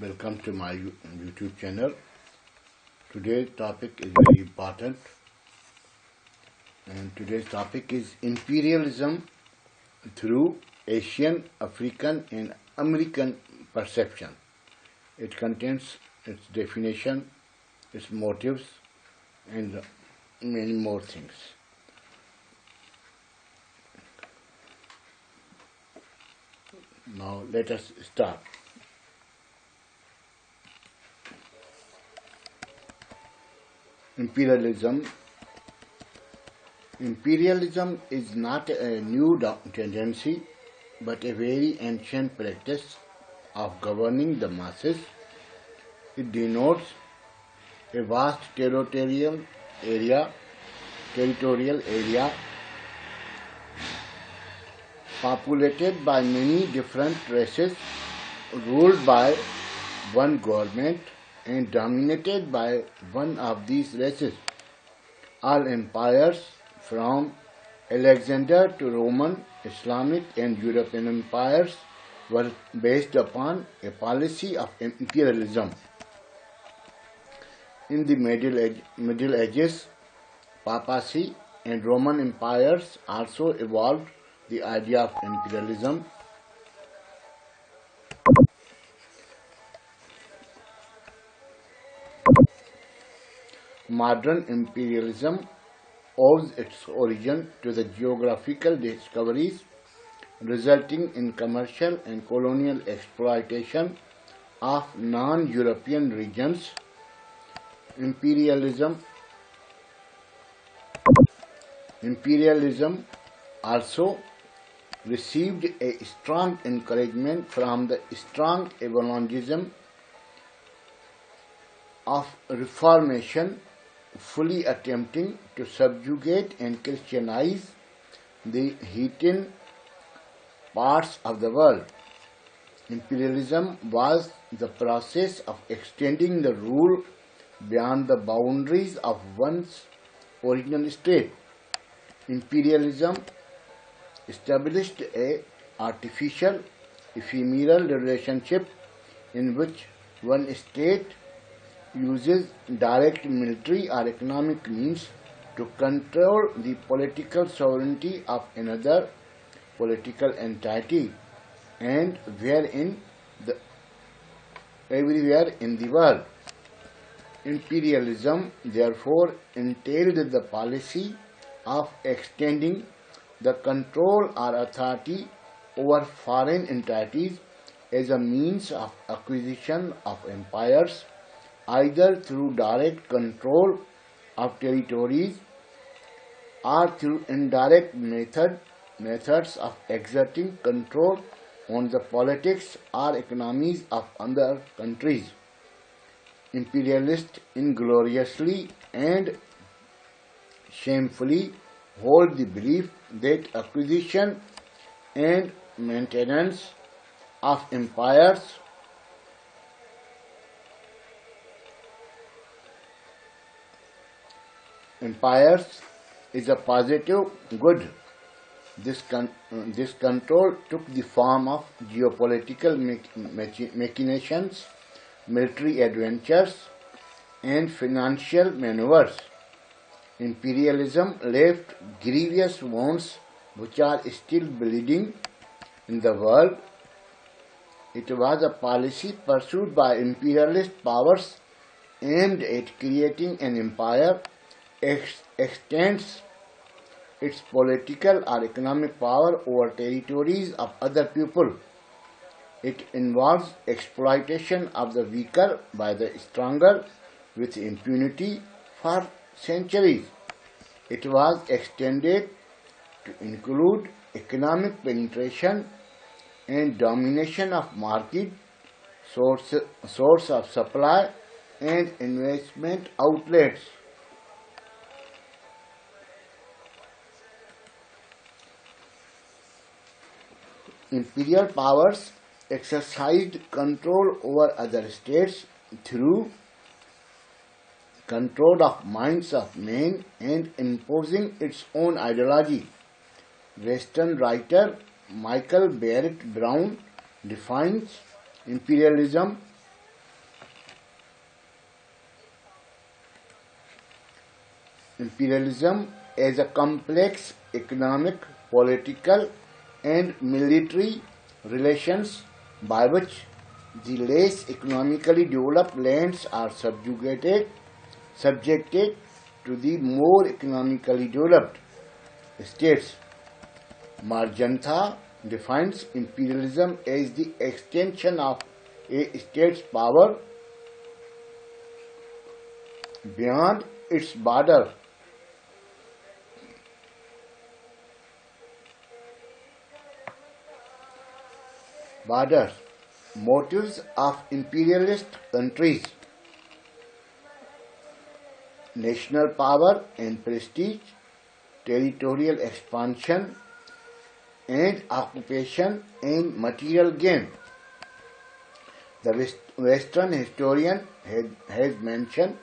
Welcome to my YouTube channel. Today's topic is very important, and today's topic is imperialism through Asian, African and American perception. It contains its definition, its motives and many more things. Now let us start. Imperialism is not a new tendency, but a very ancient practice of governing the masses. It denotes a vast territorial area populated by many different races, ruled by one government and dominated by one of these races. All empires, from Alexander to Roman, Islamic and European empires, were based upon a policy of imperialism. In the Middle Ages, papacy and Roman empires also evolved the idea of imperialism. Modern imperialism owes its origin to the geographical discoveries resulting in commercial and colonial exploitation of non-European regions. Imperialism also received a strong encouragement from the strong evangelism of Reformation, fully attempting to subjugate and Christianize the heathen parts of the world. Imperialism was the process of extending the rule beyond the boundaries of one's original state. Imperialism established an artificial, ephemeral relationship in which one state uses direct military or economic means to control the political sovereignty of another political entity, and everywhere in the world. Imperialism therefore entailed the policy of extending the control or authority over foreign entities as a means of acquisition of empires, either through direct control of territories or through indirect methods of exerting control on the politics or economies of other countries. Imperialists ingloriously and shamefully hold the belief that acquisition and maintenance of empires is a positive good. This control took the form of geopolitical machinations, military adventures, and financial maneuvers. Imperialism left grievous wounds which are still bleeding in the world. It was a policy pursued by imperialist powers aimed at creating an empire extends its political or economic power over territories of other people. It involves exploitation of the weaker by the stronger with impunity for centuries. It was extended to include economic penetration and domination of market, source of supply and investment outlets. Imperial powers exercised control over other states through control of minds of men and imposing its own ideology. Western writer Michael Barrett Brown defines imperialism imperialism as a complex economic, political, and military relations by which the less economically developed lands are subjected to the more economically developed states. Marjantha defines imperialism as the extension of a state's power beyond its borders. Motives of imperialist countries: national power and prestige, territorial expansion and occupation, and material gain. The Western historian has mentioned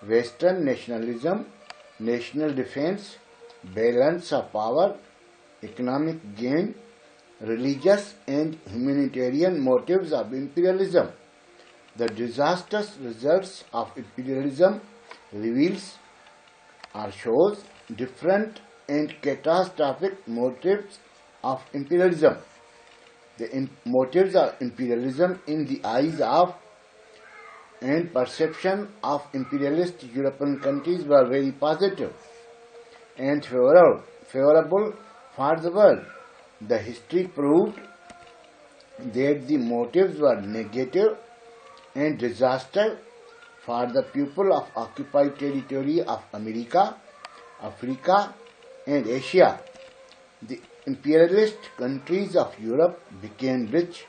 Western nationalism, national defense, balance of power, economic gain, religious and humanitarian motives of imperialism. The disastrous results of imperialism reveals or shows different and catastrophic motives of imperialism. The motives of imperialism in the eyes of and perception of imperialist European countries were very positive and favorable for the world. The history proved that the motives were negative and disaster for the people of occupied territory of America, Africa, and Asia. The imperialist countries of Europe became rich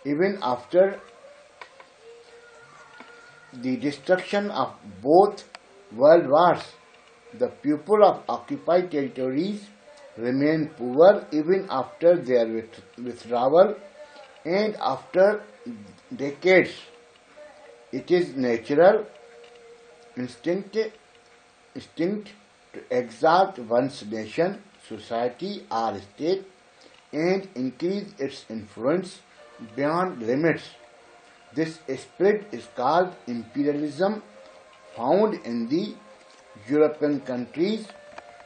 even after the destruction of both world wars. The people of occupied territories remained poor even after their withdrawal and after decades. It is natural instinct to exalt one's nation, society, or state and increase its influence beyond limits. This spirit is called imperialism, found in the European countries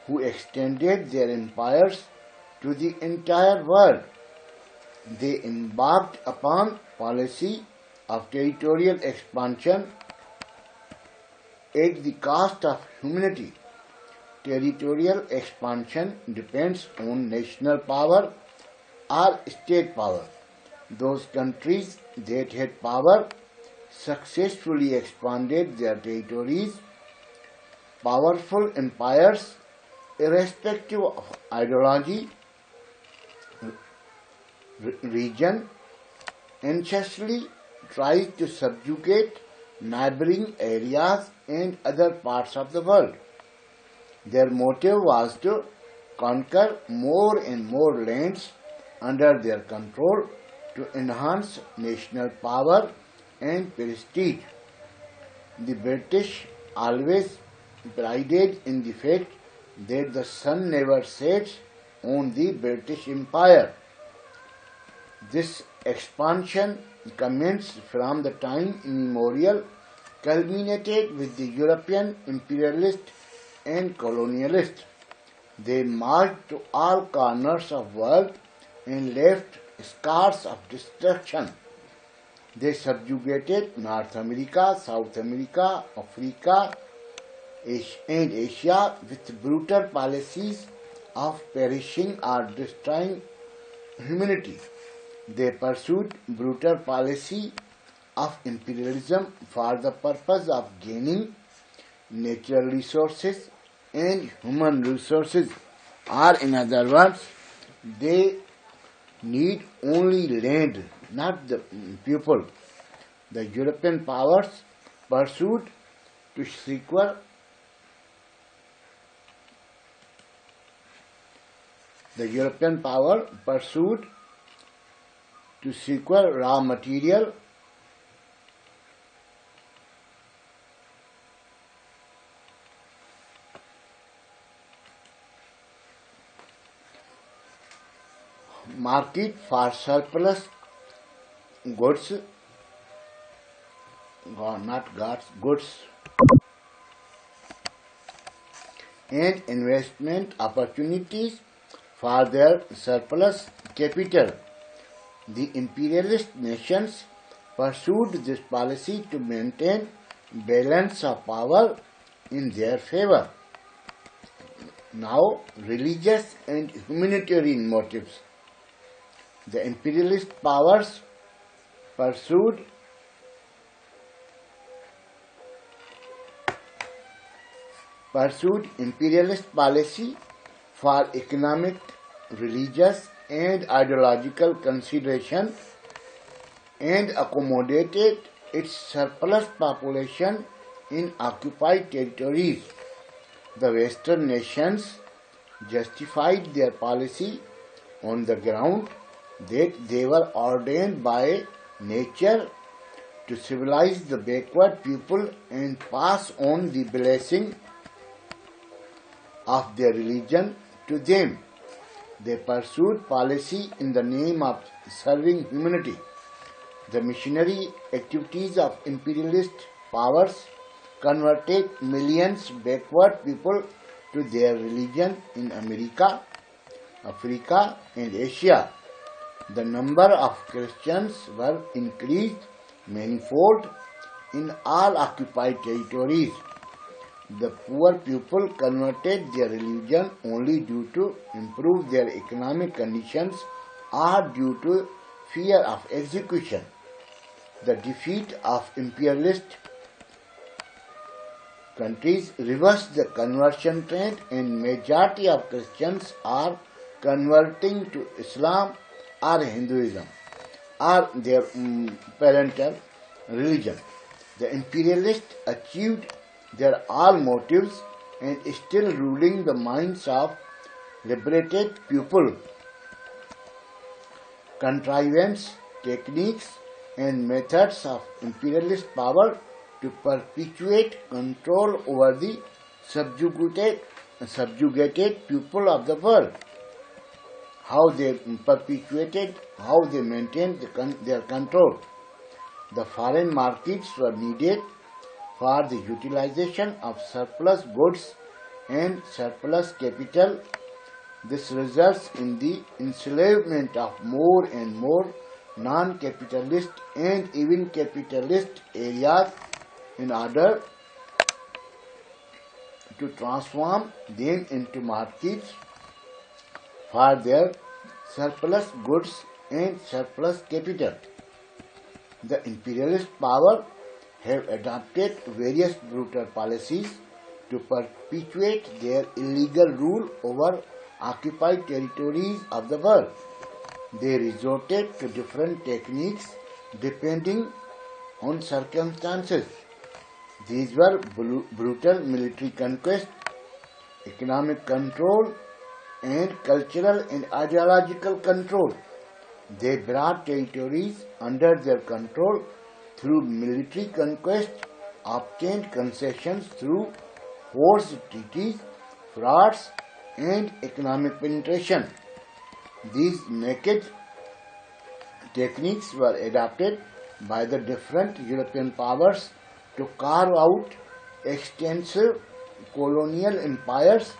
who extended their empires to the entire world. They embarked upon policy of territorial expansion at the cost of humanity. Territorial expansion depends on national power or state power. Those countries that had power successfully expanded their territories. Powerful empires, irrespective of ideology, region, anxiously tried to subjugate neighboring areas and other parts of the world. Their motive was to conquer more and more lands under their control to enhance national power and prestige. The British always prided in the fact that the sun never sets on the British Empire. This expansion commenced from the time immemorial, culminated with the European imperialists and colonialists. They marched to all corners of the world and left scars of destruction. They subjugated North America, South America, Africa, and Asia with brutal policies of perishing or destroying humanity. They pursued brutal policy of imperialism for the purpose of gaining natural resources and human resources, or in other words, they need only land, not the people. The European powers pursued to secure raw material market for surplus goods, goods and investment opportunities for their surplus capital. The imperialist nations pursued this policy to maintain balance of power in their favor. Now, religious and humanitarian motives. The imperialist powers pursued imperialist policy for economic, religious, and ideological consideration and accommodated its surplus population in occupied territories. The Western nations justified their policy on the ground that they were ordained by nature to civilize the backward people and pass on the blessing of their religion to them. They pursued policy in the name of serving humanity. The missionary activities of imperialist powers converted millions backward people to their religion in America, Africa, and Asia. The number of Christians were increased manifold in all occupied territories. The poor people converted their religion only due to improve their economic conditions or due to fear of execution. The defeat of imperialist countries reversed the conversion trend, and majority of Christians are converting to Islam or Hinduism or their parental religion. The imperialists achieved their all motives and still ruling the minds of liberated people. Contrivance, techniques, and methods of imperialist power to perpetuate control over the subjugated people of the world. How they maintained their control. The foreign markets were needed for the utilization of surplus goods and surplus capital. This results in the enslavement of more and more non-capitalist and even capitalist areas in order to transform them into markets for their surplus goods and surplus capital. The imperialist power have adopted various brutal policies to perpetuate their illegal rule over occupied territories of the world. They resorted to different techniques depending on circumstances. These were brutal military conquest, economic control, and cultural and ideological control. They brought territories under their control through military conquest, obtained concessions through forced treaties, frauds, and economic penetration. These naked techniques were adopted by the different European powers to carve out extensive colonial empires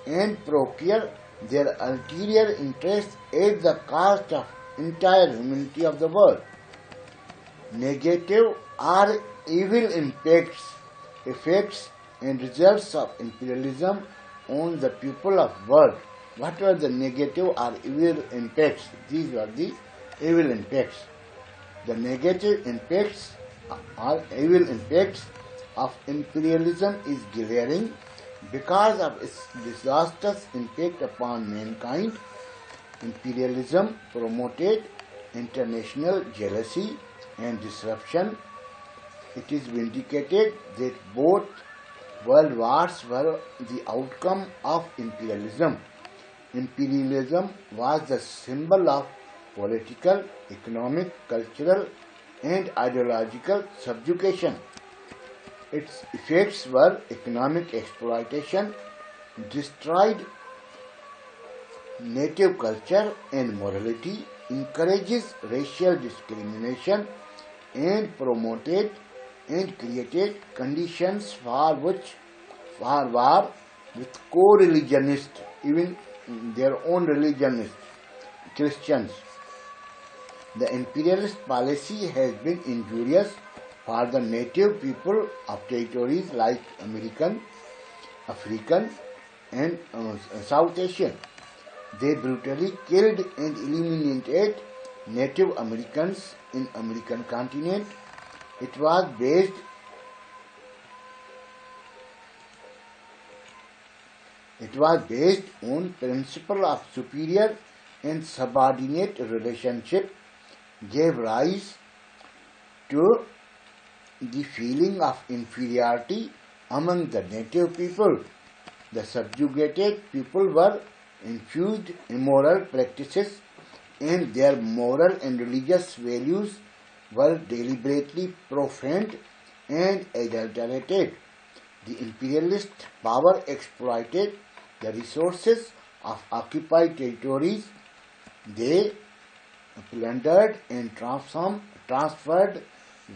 and procure their ulterior interests at the cost of entire humanity of the world. Negative or evil effects and results of imperialism on the people of world. What were the negative or evil impacts? These were the evil impacts. The negative impacts or evil impacts of imperialism is glaring because of its disastrous impact upon mankind. Imperialism promoted international jealousy and disruption. It is vindicated that both world wars were the outcome of imperialism. Imperialism was the symbol of political, economic, cultural, and ideological subjugation. Its effects were economic exploitation, destroyed native culture and morality, encourages racial discrimination, and promoted and created conditions for war, with co-religionists, even their own religionists, Christians. The imperialist policy has been injurious for the native people of territories like American, African, and South Asian. They brutally killed and eliminated Native Americans in American continent. It was based on principle of superior and subordinate relationship, gave rise to the feeling of inferiority among the native people. The subjugated people were infused immoral practices, and their moral and religious values were deliberately profaned and adulterated. The imperialist power exploited the resources of occupied territories. They plundered and transferred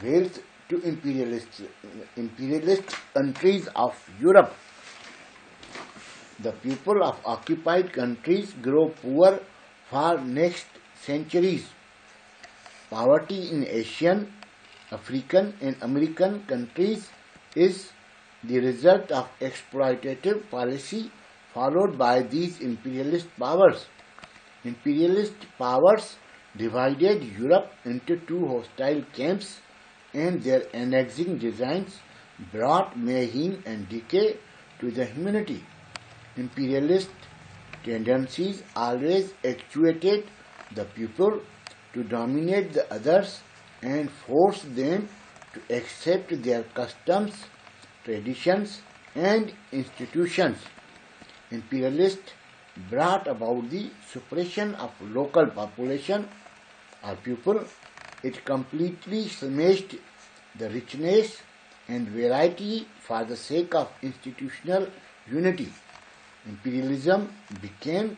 wealth to imperialist countries of Europe. The people of occupied countries grow poor for next centuries. Poverty in Asian, African, and American countries is the result of exploitative policy followed by these imperialist powers. Imperialist powers divided Europe into two hostile camps, and their annexing designs brought mayhem and decay to the humanity. Imperialist tendencies always actuated the people to dominate the others and force them to accept their customs, traditions, and institutions. Imperialists brought about the suppression of local population or people. It completely smashed the richness and variety for the sake of institutional unity. Imperialism became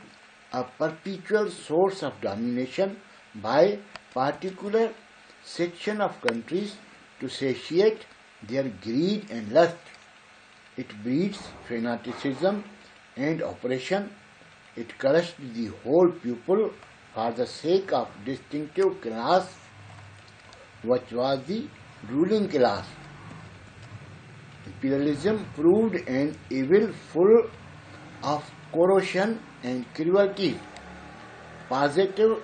a perpetual source of domination by particular section of countries to satiate their greed and lust. It breeds fanaticism and oppression. It crushed the whole people for the sake of distinctive class, which was the ruling class. Imperialism proved an evil full of corruption and cruelty. Positive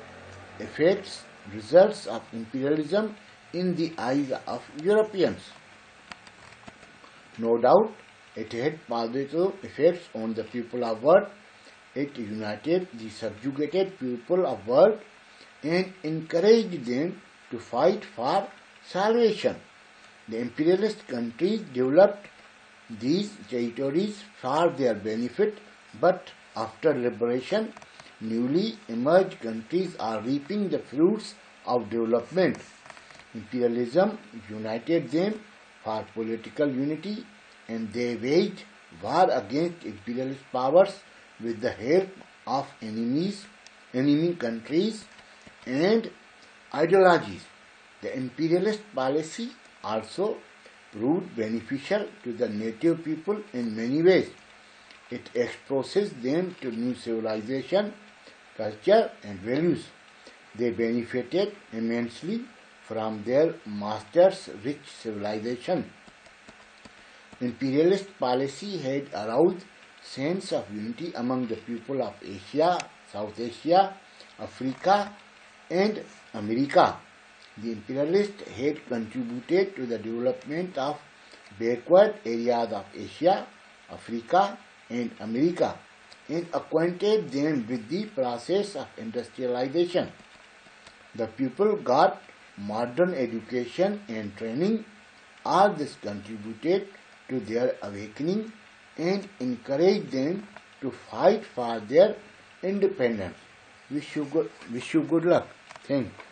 effects, results of imperialism in the eyes of Europeans. No doubt, it had positive effects on the people of world. It united the subjugated people of world and encouraged them to fight for salvation. The imperialist countries developed these territories for their benefit, but after liberation, newly emerged countries are reaping the fruits of development. Imperialism united them for political unity, and they waged war against imperialist powers with the help of enemy countries and ideologies. The imperialist policy also proved beneficial to the native people in many ways. It exposes them to new civilization, culture, and values. They benefited immensely from their masters' rich civilization. Imperialist policy had aroused sense of unity among the people of Asia, South Asia, Africa, and America. The imperialists had contributed to the development of backward areas of Asia, Africa, and America, and acquainted them with the process of industrialization. The people got modern education and training. All this contributed to their awakening and encouraged them to fight for their independence. Wish you good luck. Thank you.